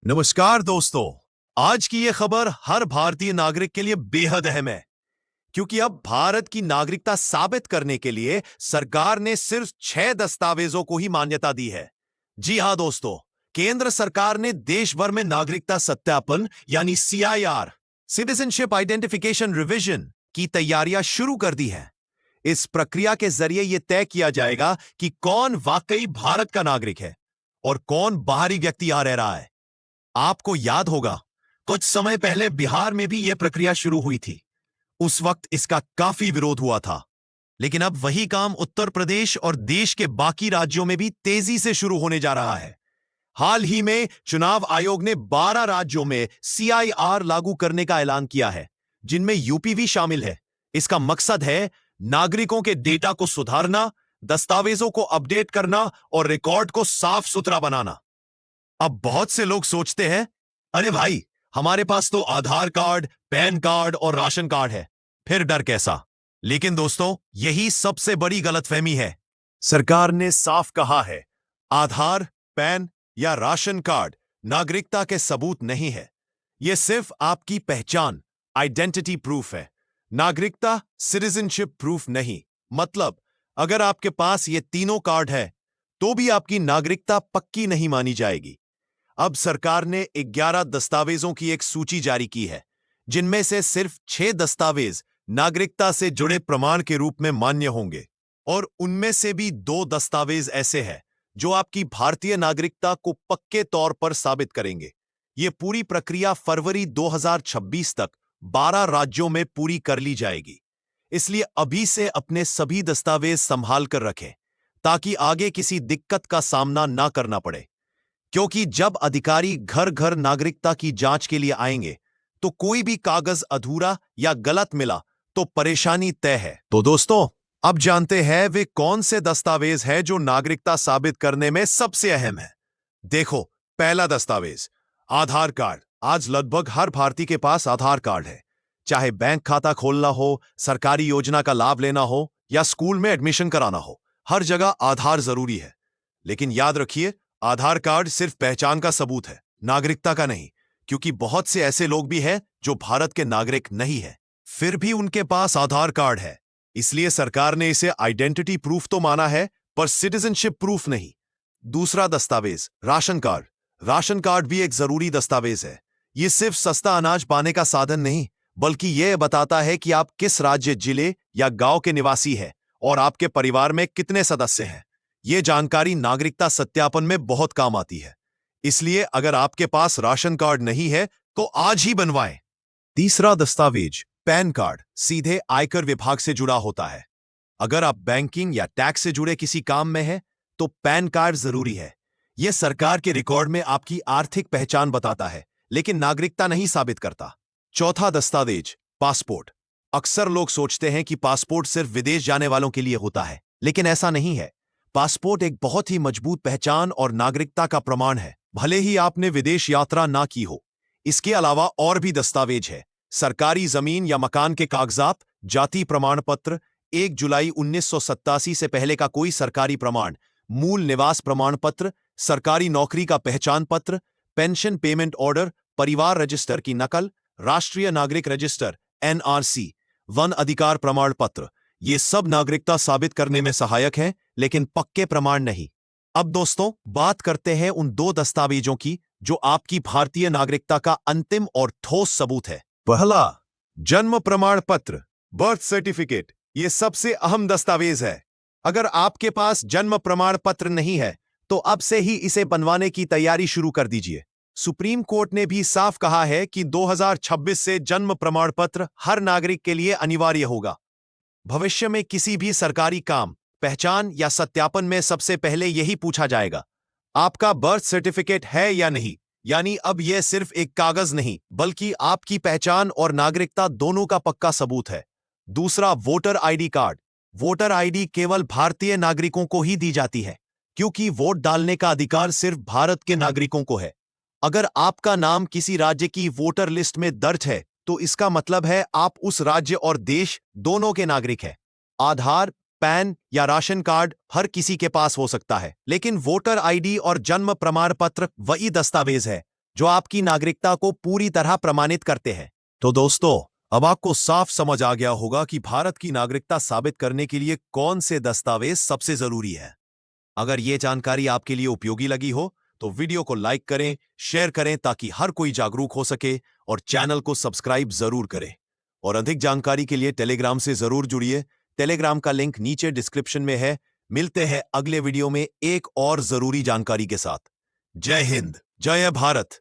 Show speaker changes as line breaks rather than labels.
नमस्कार दोस्तों। आज की यह खबर हर भारतीय नागरिक के लिए बेहद अहम है, क्योंकि अब भारत की नागरिकता साबित करने के लिए सरकार ने सिर्फ 6 दस्तावेजों को ही मान्यता दी है। जी हां दोस्तों, केंद्र सरकार ने देश भर में नागरिकता सत्यापन यानी CIR, सिटीजनशिप आइडेंटिफिकेशन रिवीजन की तैयारियां शुरू कर दी हैं। इस प्रक्रिया के जरिए यह तय किया जाएगा कि कौन वाकई भारत का नागरिक है और कौन बाहरी व्यक्ति यहां रह रहा है। आपको याद होगा, कुछ समय पहले बिहार में भी यह प्रक्रिया शुरू हुई थी। उस वक्त इसका काफी विरोध हुआ था, लेकिन अब वही काम उत्तर प्रदेश और देश के बाकी राज्यों में भी तेजी से शुरू होने जा रहा है। हाल ही में चुनाव आयोग ने 12 राज्यों में CIR लागू करने का ऐलान किया है, जिनमें यूपी भी शामिल है। इसका मकसद है नागरिकों के डेटा को सुधारना, दस्तावेजों को अपडेट करना और रिकॉर्ड को साफ सुथरा बनाना। अब बहुत से लोग सोचते हैं, अरे भाई, हमारे पास तो आधार कार्ड, पैन कार्ड और राशन कार्ड है, फिर डर कैसा। लेकिन दोस्तों, यही सबसे बड़ी गलतफहमी है। सरकार ने साफ कहा है, आधार, पैन या राशन कार्ड नागरिकता के सबूत नहीं है। यह सिर्फ आपकी पहचान, आइडेंटिटी प्रूफ है। नागरिकता सिटीजनशिप प्रूफ नहीं। मतलब, अगर आपके पास ये तीनों कार्ड है तो भी आपकी नागरिकता पक्की नहीं मानी जाएगी। अब सरकार ने 11 दस्तावेजों की एक सूची जारी की है, जिनमें से सिर्फ 6 दस्तावेज नागरिकता से जुड़े प्रमाण के रूप में मान्य होंगे, और उनमें से भी 2 दस्तावेज ऐसे हैं जो आपकी भारतीय नागरिकता को पक्के तौर पर साबित करेंगे। यह पूरी प्रक्रिया फरवरी 2026 तक 12 राज्यों में पूरी कर ली जाएगी। इसलिए अभी से अपने सभी दस्तावेज संभाल कर रखें, ताकि आगे किसी दिक्कत का सामना ना करना पड़े। क्योंकि जब अधिकारी घर घर नागरिकता की जांच के लिए आएंगे, तो कोई भी कागज अधूरा या गलत मिला तो परेशानी तय है। तो दोस्तों, अब जानते हैं वे कौन से दस्तावेज हैं जो नागरिकता साबित करने में सबसे अहम है। देखो, पहला दस्तावेज, आधार कार्ड। आज लगभग हर भारतीय के पास आधार कार्ड है। चाहे बैंक खाता खोलना हो, सरकारी योजना का लाभ लेना हो या स्कूल में एडमिशन कराना हो, हर जगह आधार जरूरी है। लेकिन याद रखिए, आधार कार्ड सिर्फ पहचान का सबूत है, नागरिकता का नहीं। क्योंकि बहुत से ऐसे लोग भी हैं जो भारत के नागरिक नहीं है, फिर भी उनके पास आधार कार्ड है। इसलिए सरकार ने इसे आइडेंटिटी प्रूफ तो माना है, पर सिटीजनशिप प्रूफ नहीं। दूसरा दस्तावेज, राशन कार्ड। राशन कार्ड भी एक जरूरी दस्तावेज है। यह सिर्फ सस्ता अनाज पाने का साधन नहीं, बल्कि यह बताता है कि आप किस राज्य, जिले या गांव के निवासी हैं और आपके परिवार में कितने सदस्य हैं। यह जानकारी नागरिकता सत्यापन में बहुत काम आती है। इसलिए अगर आपके पास राशन कार्ड नहीं है तो आज ही बनवाएं। तीसरा दस्तावेज, पैन कार्ड, सीधे आयकर विभाग से जुड़ा होता है। अगर आप बैंकिंग या टैक्स से जुड़े किसी काम में हैं, तो पैन कार्ड जरूरी है। यह सरकार के रिकॉर्ड में आपकी आर्थिक पहचान बताता है, लेकिन नागरिकता नहीं साबित करता। चौथा दस्तावेज, पासपोर्ट। अक्सर लोग सोचते हैं कि पासपोर्ट सिर्फ विदेश जाने वालों के लिए होता है, लेकिन ऐसा नहीं है। पासपोर्ट एक बहुत ही मजबूत पहचान और नागरिकता का प्रमाण है, भले ही आपने विदेश यात्रा ना की हो। इसके अलावा और भी दस्तावेज है। सरकारी जमीन या मकान के कागजात, जाति प्रमाण पत्र, 1 जुलाई 1987 से पहले का कोई सरकारी प्रमाण, मूल निवास प्रमाण पत्र, सरकारी नौकरी का पहचान पत्र, पेंशन पेमेंट ऑर्डर, परिवार रजिस्टर की नकल, राष्ट्रीय नागरिक रजिस्टर NRC, वन अधिकार प्रमाण पत्र। ये सब नागरिकता साबित करने में सहायक हैं, लेकिन पक्के प्रमाण नहीं। अब दोस्तों, बात करते हैं उन 2 दस्तावेजों की जो आपकी भारतीय नागरिकता का अंतिम और ठोस सबूत है। पहला, जन्म प्रमाण पत्र, बर्थ सर्टिफिकेट। यह सबसे अहम दस्तावेज है। अगर आपके पास जन्म प्रमाण पत्र नहीं है, तो अब से ही इसे बनवाने की तैयारी शुरू कर दीजिए। सुप्रीम कोर्ट ने भी साफ कहा है कि 2026 से जन्म प्रमाण पत्र हर नागरिक के लिए अनिवार्य होगा। भविष्य में किसी भी सरकारी काम, पहचान या सत्यापन में सबसे पहले यही पूछा जाएगा, आपका बर्थ सर्टिफिकेट है या नहीं। यानी अब यह सिर्फ एक कागज नहीं, बल्कि आपकी पहचान और नागरिकता दोनों का पक्का सबूत है। दूसरा, voter ID card. Voter ID केवल भारतीय नागरिकों को ही दी जाती है, क्योंकि वोट डालने का अधिकार सिर्फ भारत के नागरिकों को है। अगर आपका नाम किसी राज्य की वोटर लिस्ट में दर्ज है, तो इसका मतलब है आप उस राज्य और देश दोनों के नागरिक हैं। आधार, पैन या राशन कार्ड हर किसी के पास हो सकता है, लेकिन वोटर आईडी और जन्म प्रमाण पत्र वही दस्तावेज है जो आपकी नागरिकता को पूरी तरह प्रमाणित करते हैं। तो दोस्तों, अब आपको साफ समझ आ गया होगा कि भारत की नागरिकता साबित करने के लिए कौन से दस्तावेज सबसे जरूरी है। अगर यह जानकारी आपके लिए उपयोगी लगी हो तो वीडियो को लाइक करें, शेयर करें ताकि हर कोई जागरूक हो सके, और चैनल को सब्सक्राइब जरूर करें। और अधिक जानकारी के लिए टेलीग्राम से जरूर जुड़िए। टेलीग्राम का लिंक नीचे डिस्क्रिप्शन में है। मिलते हैं अगले वीडियो में एक और जरूरी जानकारी के साथ। जय हिंद, जय भारत।